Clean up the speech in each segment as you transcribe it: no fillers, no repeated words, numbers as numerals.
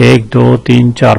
1 2 3 4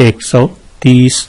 130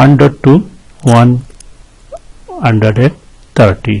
100 to 130,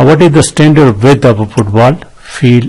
What is the standard width of a football field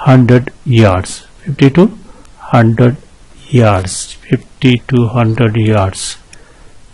100 yards. 50 to 100 yards. 50 to 100 yards.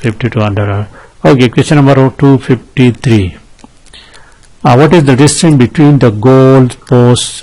50 to 100. Okay, question number 253. What is the distance between the goal posts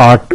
8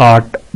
8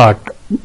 8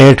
8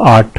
8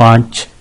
5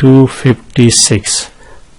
256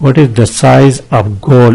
What is the size of goal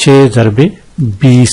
6x20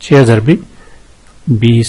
6x20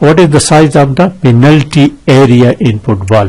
What is the size of the penalty area in football?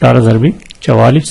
18x44,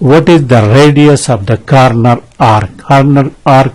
What is the radius of the corner arc?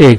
1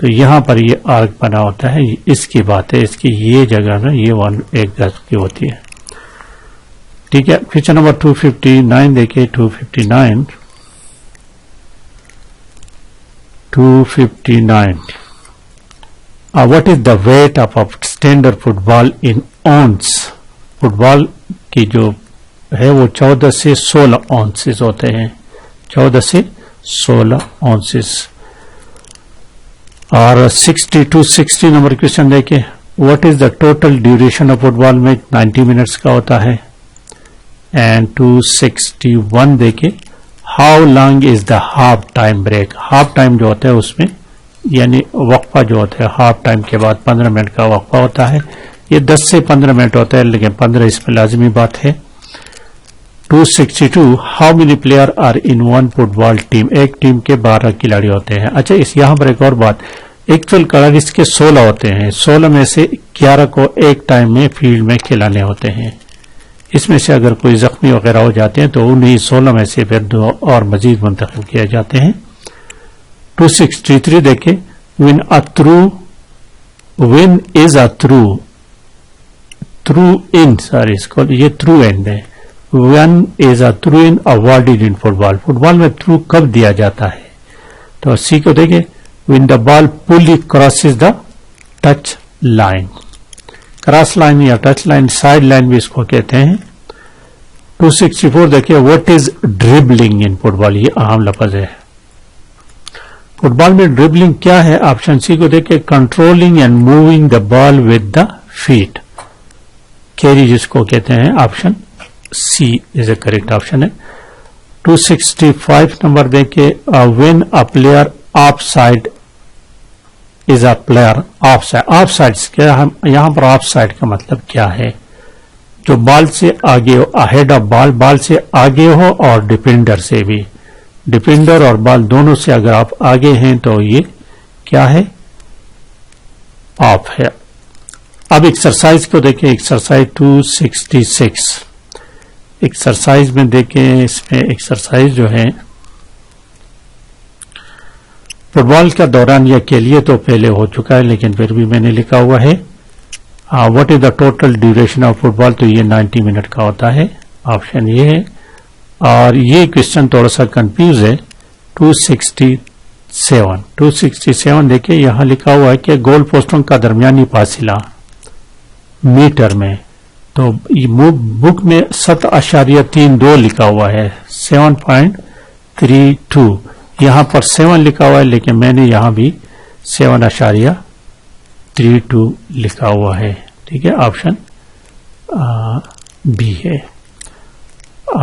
تو یہاں پر یہ arc بنا ہوتا ہے، اس کی بات ہے، اس کی یہ جگہ نا یہ 1 گز کی ہوتی ہے. ٹھیک ہے. کوشچن نمبر 259 دیکھیں. 259 what is the weight of a standard football in ounce؟ Football کی جو ہے وہ 14 سے 16 اونسز ہوتے ہیں، 14 سے 16 اونسز. اور 60 نمبر کوشچن دیکھیں. what is the total duration of football match? 90 minutes کا ہوتا ہے. اینڈ 261 دیکھیں. how long is the half time break؟ Half time جو ہوتا ہے اس میں یعنی وقفہ جو ہوتا ہے ہاف ٹائم کے بعد 15 منٹ کا وقفہ ہوتا ہے. یہ 10 سے 15 منٹ ہوتا ہے لیکن 15 اس میں لازمی بات ہے. 262 how many player are in one football team؟ ایک ٹیم کے 12 کھلاڑی ہوتے ہیں. اچھا یہاں پر ایک اور بات، ایکچوئل کھلاڑی اس کے 16 ہوتے ہیں، 16 میں سے 11 کو ایک ٹائم میں فیلڈ میں کھلانے ہوتے ہیں. اس میں سے اگر کوئی زخمی وغیرہ ہو جاتے ہیں تو انہیں 16 میں سے پھر 2 اور مزید منتخب کیا جاتے ہیں. 263 دیکھیں. when is a through in sorry اس کو یہ through end ہے. when is a through in awarded in football؟ Football میں through کب دیا جاتا ہے؟ تو سی کو دیکھیں. when the ball fully crosses the touch line، cross line یا ٹچ لائن، سائڈ لائن بھی اس کو کہتے ہیں. 264 دیکھیں. what is dribbling in football? یہ اہم لفظ ہے. فٹ بال میں ڈربلنگ کیا ہے؟ آپشن سی کو دیکھیں. Controlling and moving the ball with the feet, carry جس کو کہتے ہیں. Option C is a correct option ہے. 265 نمبر دیکھیں. When a player offside is a player offside. Offside یہاں پر آف سائڈ کا مطلب کیا ہے؟ جو بال سے آگے ہو، ہیڈ آف بال سے آگے ہو اور ڈیفینڈر سے بھی، ڈیفینڈر اور بال دونوں سے اگر آپ آگے ہیں تو یہ کیا ہے؟ آف ہے. اب ایکسرسائز کو دیکھیں. ایکسرسائز 266 ایکسرسائز میں دیکھیں. اس میں ایکسرسائز جو ہے فٹ بال کا دورانیہ کے لیے تو پہلے ہو چکا ہے لیکن پھر بھی میں نے لکھا ہوا ہے. What is the total duration of football? تو یہ 90 منٹ کا ہوتا ہے. آپشن یہ ہے. اور یہ کوشچن تھوڑا سا کنفیوز ہے. 267 دیکھیں. یہاں لکھا ہوا ہے کہ گول پوسٹوں کا درمیانی فاصلہ میٹر میں، تو بک میں 7.32 لکھا ہوا ہے، 7.32. یہاں پر 7 لکھا ہوا ہے لیکن میں نے یہاں بھی 7.32 لکھا ہوا ہے. ٹھیک ہے. آپشن بی ہے.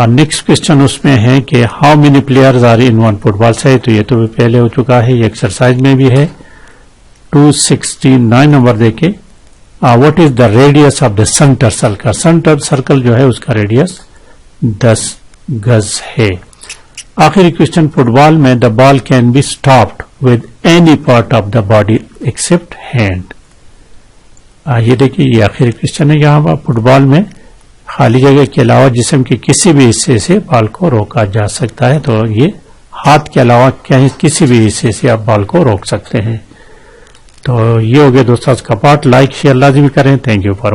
نیکسٹ کوشچن اس میں ہے کہ how many players are in one football? صحیح، تو یہ تو پہلے ہو چکا ہے، یہ ایکسرسائز میں بھی ہے. 269 نمبر دیکھیں. What is the radius of the centre circle? Centre circle جو ہے اس کا ریڈیس 10 گز ہے. آخری کوشچن. فٹ بال میں the ball can be stopped with any part of the body except hand. یہ دیکھیے یہ آخری کوشچن ہے. یہاں پر فٹ بال میں خالی جگہ کے علاوہ جسم کے کسی بھی حصے سے بال کو روکا جا سکتا ہے، تو یہ ہاتھ کے علاوہ کسی بھی حصے سے آپ بال کو روک سکتے ہیں. تو یہ ہو گیا دوستوں کا پارٹ. لائک شیئر لازمی کریں. Thank you for